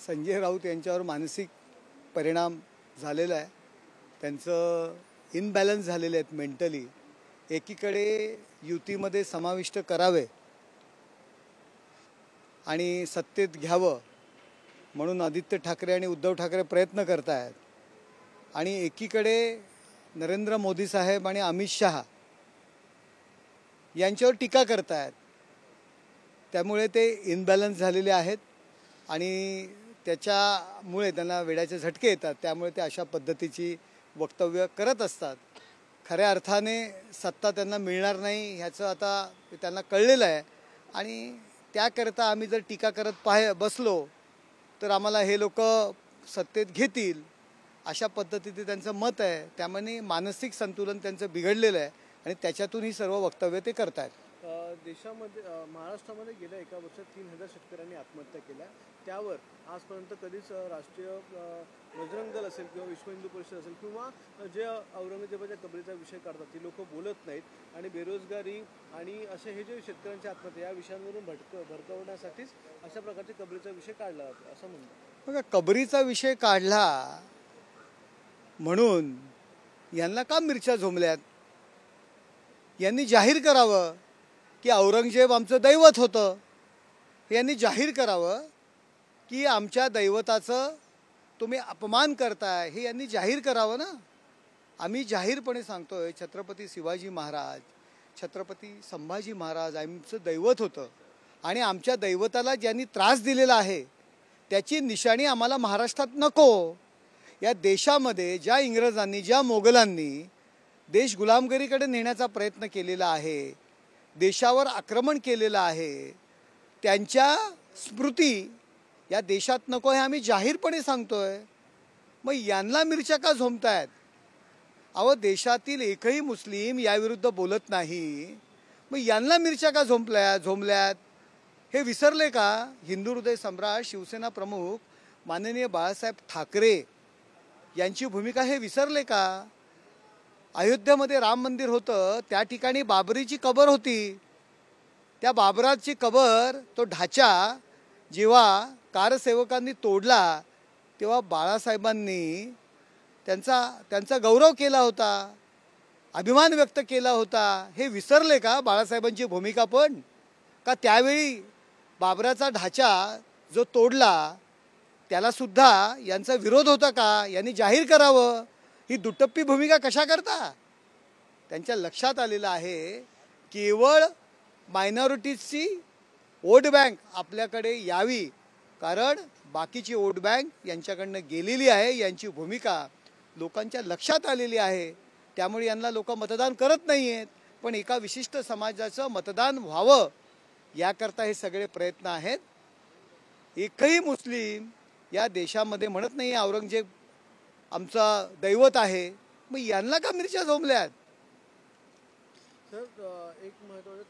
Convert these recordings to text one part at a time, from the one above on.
संजय राऊत यांच्यावर मानसिक परिणाम झालेला आहे। त्यांचं इनबॅलन्स झालेले आहेत मेंटली। एकीकडे युतीमध्ये समाविष्ट करावे आणि सत्तेत घ्यावं म्हणून आदित्य ठाकरे आणि उद्धव ठाकरे प्रयत्न करत आहेत, आणि एकीकडे नरेंद्र मोदी साहेब आणि अमित शहा यांच्यावर टीका करत आहेत। त्यामुळे ते इनबॅलन्स झालेले आहेत आणि त्याच्यामुळे त्यांना वेड्याचे झटके येतात। त्यामुळे ते अशा पद्धतीची वक्तव्य करत असतात। खऱ्या अर्थाने सत्ता त्यांना मिळणार नाही ह्याचं आता त्यांना कळलेलं आहे, आणि त्याकरता आम्ही जर टीका करत बसलो तर आम्हाला हे लोक सत्तेत घेतील अशा पद्धतीचे त्यांचं मत आहे। त्यामुळे मानसिक संतुलन त्यांचं बिघडलेलं आहे आणि त्याच्यातून ही सर्व वक्तव्य ते करत आहेत। देशामध्ये महाराष्ट्रामध्ये गेल्या एका वर्षात 3000 शेतकऱ्यांनी आत्महत्या केल्या। त्यावर आजपर्यंत कधीच राष्ट्रीय बजरंग दल असेल किंवा विश्व हिंदू परिषद असेल किंवा जे औरंगजेबाच्या कबरीचा विषय काढतात ती लोक बोलत नाहीत, आणि बेरोजगारी आणि असे हे जे शेतकऱ्यांची आत्महत्या या विषयांवरून भडकवण्यासाठीच अशा प्रकारचे कबरीचा विषय काढला जातो असं म्हणतात। बघा, कबरीचा विषय काढला म्हणून यांना का मिरच्या झोंबल्यात? यांनी जाहीर करावं की औरंगजेब आमचं दैवत होतं। यांनी जाहीर करावं की आमच्या दैवताचं तुम्ही अपमान करताय, हे यांनी जाहीर करावं ना। आम्ही जाहीरपणे सांगतोय, छत्रपती शिवाजी महाराज, छत्रपती संभाजी महाराज आमचं दैवत होतं, आणि आमच्या दैवताला ज्यांनी त्रास दिलेला आहे त्याची निशाणी आम्हाला महाराष्ट्रात नको। या देशामध्ये ज्या इंग्रजांनी, ज्या मोगलांनी देश गुलामगिरीकडे नेण्याचा प्रयत्न केलेला आहे, देशावर आक्रमण केलेलं आहे, त्यांच्या स्मृती या देशात नको हे आम्ही जाहीरपणे सांगतोय। मग यांना मिरच्या का झोंबतायत? अहो, देशातील एकही मुस्लिम याविरुद्ध बोलत नाही, मग यांना मिरच्या का झोंबल्यात? हे विसरले का? हिंदू हृदय सम्राट, शिवसेना प्रमुख माननीय बाळासाहेब ठाकरे यांची भूमिका हे विसरले का? अयोध्येमध्ये राम मंदिर होतं, त्या ठिकाणी बाबरीची कबर होती। त्या बाबराची कबर, तो ढाचा जेव्हा कारसेवकांनी तोडला तेव्हा बाळासाहेबांनी त्यांचा गौरव केला होता, अभिमान व्यक्त केला होता। हे विसरले का बाळासाहेबांची भूमिका? पण का त्यावेळी बाबराचा ढाचा जो तोडला त्याला सुद्धा यांचा विरोध होता का? यांनी जाहीर करावं। ही दुटप्पी भूमिका कशा करता? त्यांच्या लक्षात आलेलं आहे केवळ मायनॉरिटीजची वोट बँक आपल्याकडे यावी, कारण बाकीची वोट बँक यांच्याकडनं गेलेली आहे। यांची भूमिका लोकांच्या लक्षात आलेली आहे, त्यामुळे यांना लोक मतदान करत नाही आहेत। पण एका विशिष्ट समाजाचं मतदान व्हावं याकरता हे सगळे प्रयत्न आहेत। एकही मुस्लिम या देशामध्ये म्हणत नाही औरंगजेब आमचा दैवत आहे, मग यांना का मिरच्या झोंबल्यात? सर, एक महत्त्वाचं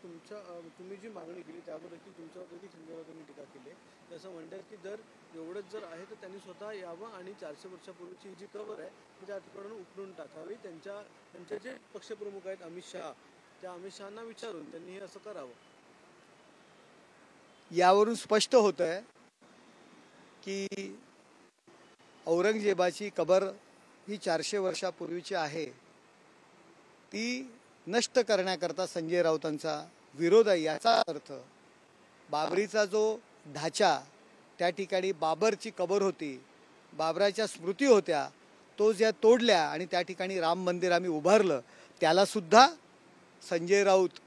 तुम्ही जी मागणी केली त्याबद्दल की तुमच्यावरती संजय राऊतांनी टीका केली, तसं म्हणतात की जर एवढंच जर आहे तर त्यांनी स्वतः यावं आणि 400 वर्षापूर्वीची जी कबर आहे ती त्याकडून उकळून टाकावी। त्यांचे जे पक्षप्रमुख आहेत अमित शहा, त्या अमित शहांना विचारून त्यांनी हे असं करावं। यावरून स्पष्ट होत आहे की औरंगजेबाची कबर ही 400 वर्षापूर्वीची आहे, ती नष्ट करण्याकरता संजय राऊतांचा विरोध आहे। याचा अर्थ बाबरीचा जो ढाचा, त्या ठिकाणी बाबरची कबर होती, बाबराच्या स्मृती होत्या, तो ज्या तोडल्या आणि त्या ठिकाणी राम मंदिर आम्ही उभारलं, त्याला सुद्धा संजय राऊत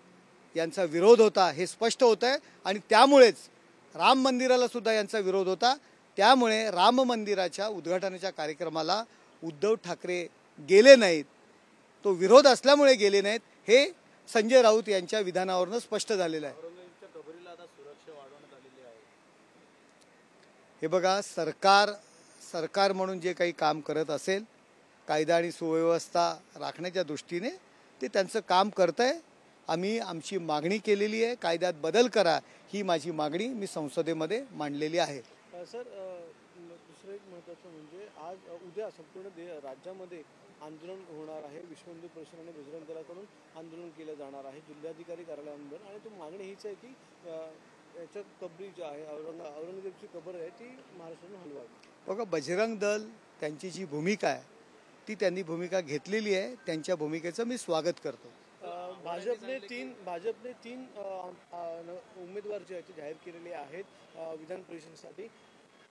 यांचा विरोध होता, हे स्पष्ट होत आहे। आणि त्यामुळेच राम मंदिराला सुद्धा यांचा विरोध होता। त्यामुळे राम मंदिराच्या उद्घाटनाच्या कार्यक्रमाला उद्धव ठाकरे गेले नाहीत, तो विरोध असल्यामुळे गेले नाहीत, हे संजय राऊत यांच्या विधानावरून स्पष्ट झालेलं आहे। हे बघा, सरकार म्हणून जे काही काम करत असेल, कायदा आणि सुव्यवस्था राखण्याच्या दृष्टीने ते त्यांचं काम करत आहे। आम्ही आमची मागणी केलेली आहे, कायद्यात बदल करा ही माझी मागणी मी संसदेमध्ये मांडलेली आहे। सर, दुसरं एक महत्त्वाचं म्हणजे आज उद्या संपूर्ण राज्यामध्ये आंदोलन होणार आहे। विश्व हिंदू परिषद आणि बजरंग दलाकडून आंदोलन केलं जाणार आहे जिल्हाधिकारी कार्यालयावर, आणि तो मागणी हीच आहे की याच्या कबरी जी आहे औरंगजेबची कबर आहे ती महाराष्ट्रातून हलवावी. बघा, बजरंग दल त्यांची जी भूमिका आहे ती त्यांनी भूमिका घेतलेली आहे. त्यांच्या भूमिकेचं मी स्वागत करतो. भाजपने तीन उमेदवार जे आहेत ते जाहीर केलेले आहेत विधान परिषदेसाठी.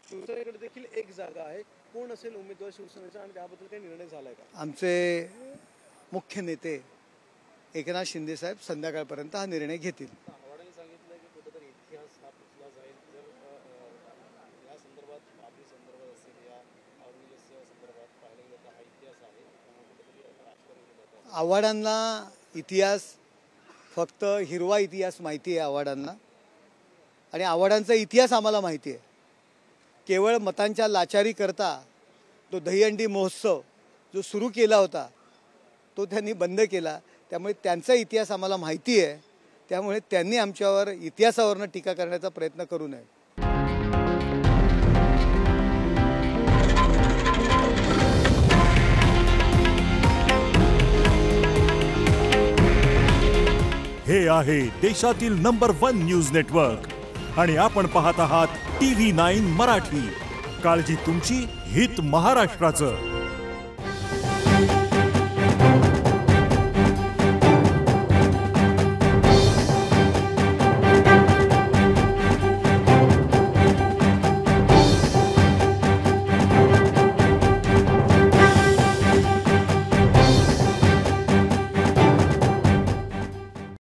शिवसेनेकडे देखील एक जागा आहे. कोण असेल उमेदवार शिवसेनेचा आणि त्याबद्दल काही निर्णय झालाय का? आमचे मुख्य नेते एकनाथ शिंदे साहेब संध्याकाळपर्यंत हा निर्णय घेतील. आव्हाडांनी सांगितलं की कुठेतरी इतिहास हा पुसला जाईल जर या संदर्भात बाबरी संदर्भात असेल या औरंगजेबच्या संदर्भात पाहिलं गेलं तर हा इतिहास आहे त्यामुळे कुठेतरी राजकारण केलं जातं. आव्हाडांना इतिहास फक्त हिरवा इतिहास माहिती आहे आव्हाडांना, आणि आव्हाडांचा इतिहास आम्हाला माहिती आहे. केवळ मतांच्या लाचारी करता तो दहीहंडी महोत्सव जो सुरू केला होता तो त्यांनी बंद केला. त्यामुळे त्यांचा इतिहास आम्हाला माहिती आहे. त्यामुळे त्यांनी आमच्यावर इतिहासावरनं टीका करण्याचा प्रयत्न करू नये. हे आहे देशातील नंबर 1 न्यूज नेटवर्क आणि आपण पाहत आहात TV9 मराठी. काळजी तुमची, हित महाराष्ट्राचं.